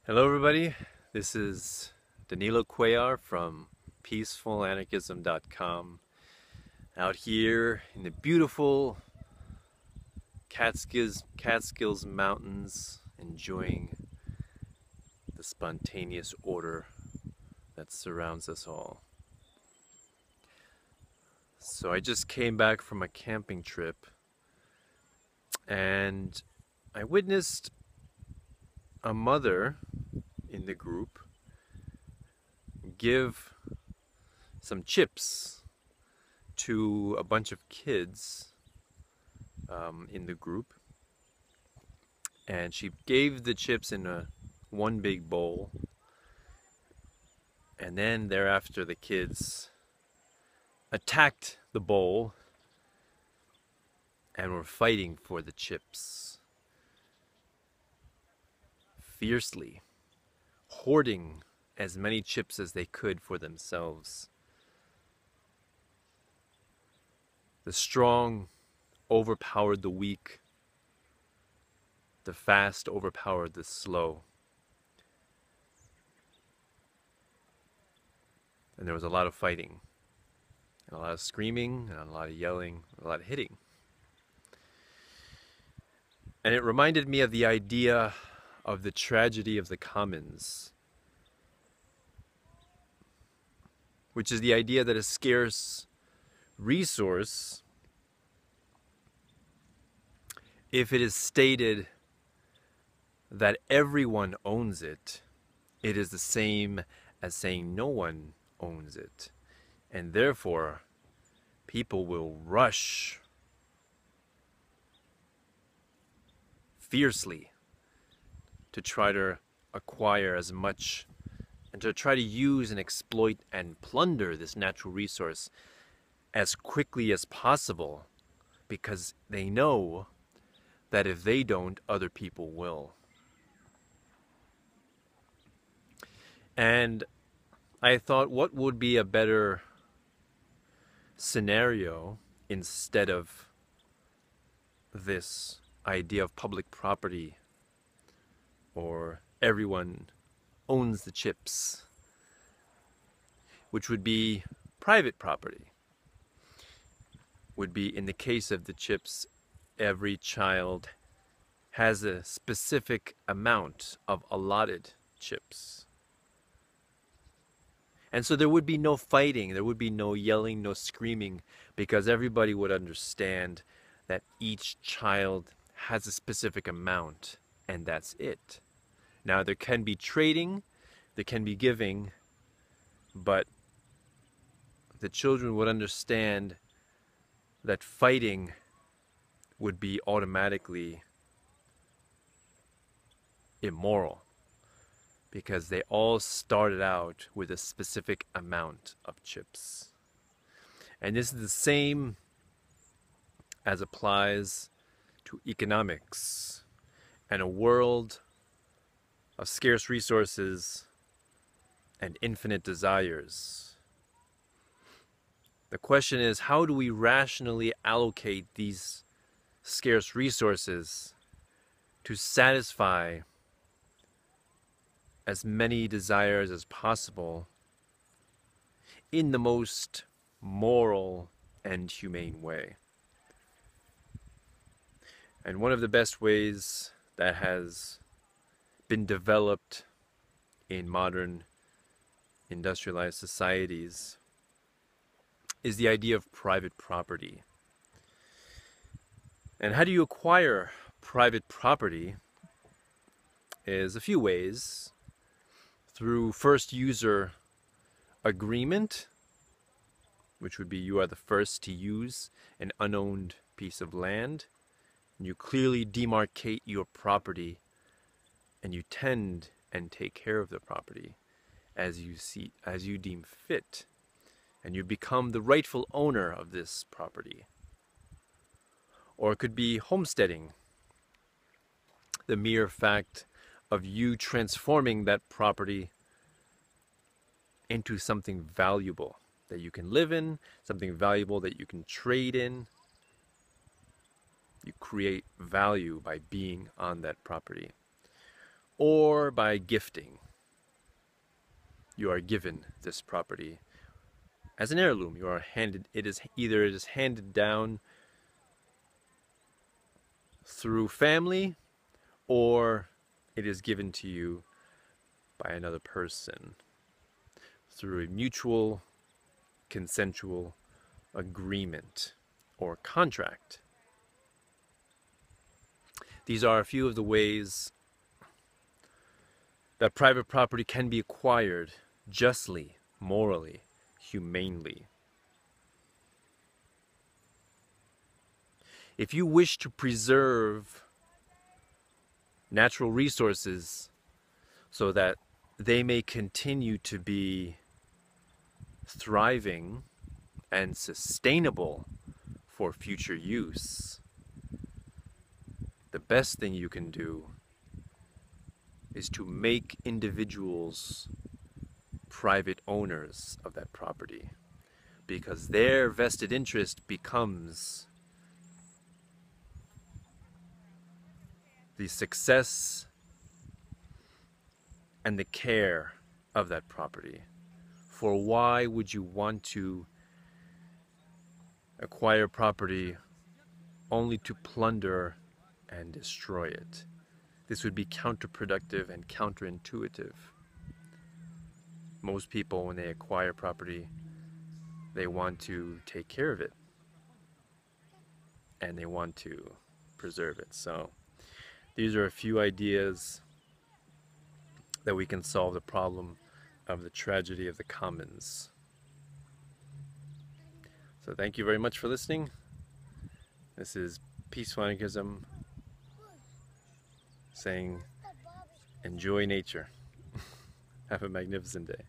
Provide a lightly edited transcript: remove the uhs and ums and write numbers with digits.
Hello everybody, this is Danilo Cuellar from peacefulanarchism.com out here in the beautiful Catskills Mountains, enjoying the spontaneous order that surrounds us all. So I just came back from a camping trip and I witnessed a mother in the group give some chips to a bunch of kids in the group, and she gave the chips in one big bowl, and then thereafter the kids attacked the bowl and were fighting for the chips fiercely, hoarding as many chips as they could for themselves. The strong overpowered the weak. The fast overpowered the slow. And there was a lot of fighting, and a lot of screaming, and a lot of yelling, a lot of hitting. And it reminded me of the idea of the tragedy of the commons, which is the idea that a scarce resource, if it is stated that everyone owns it, it is the same as saying no one owns it. And therefore, people will rush fiercely to try to acquire as much and to try to use and exploit and plunder this natural resource as quickly as possible, because they know that if they don't, other people will. And I thought, what would be a better scenario instead of this idea of public property, or everyone owns the chips, which would be private property. Would be, in the case of the chips, every child has a specific amount of allotted chips. And so there would be no fighting, there would be no yelling, no screaming, because everybody would understand that each child has a specific amount, and that's it. Now, there can be trading, there can be giving, but the children would understand that fighting would be automatically immoral, because they all started out with a specific amount of chips. And this is the same as applies to economics and a world of scarce resources and infinite desires. The question is, how do we rationally allocate these scarce resources to satisfy as many desires as possible in the most moral and humane way? And one of the best ways that has been developed in modern industrialized societies is the idea of private property. And how do you acquire private property? Is a few ways. Through first user agreement, which would be you are the first to use an unowned piece of land, and you clearly demarcate your property, and you tend and take care of the property as you deem fit, and you become the rightful owner of this property. Or it could be homesteading, the mere fact of you transforming that property into something valuable that you can live in, something valuable that you can trade in. You create value by being on that property. or by gifting. You are given this property as an heirloom. You are handed, it is handed down through family, or it is given to you by another person through a mutual, consensual agreement or contract. These are a few of the ways that private property can be acquired justly, morally, humanely. If you wish to preserve natural resources so that they may continue to be thriving and sustainable for future use, the best thing you can do is to make individuals private owners of that property, because their vested interest becomes the success and the care of that property. For why would you want to acquire property only to plunder and destroy it? This would be counterproductive and counterintuitive. Most people, when they acquire property, they want to take care of it and they want to preserve it. So these are a few ideas that we can solve the problem of the tragedy of the commons. So thank you very much for listening. This is Peaceful Anarchism saying, enjoy nature. Have a magnificent day.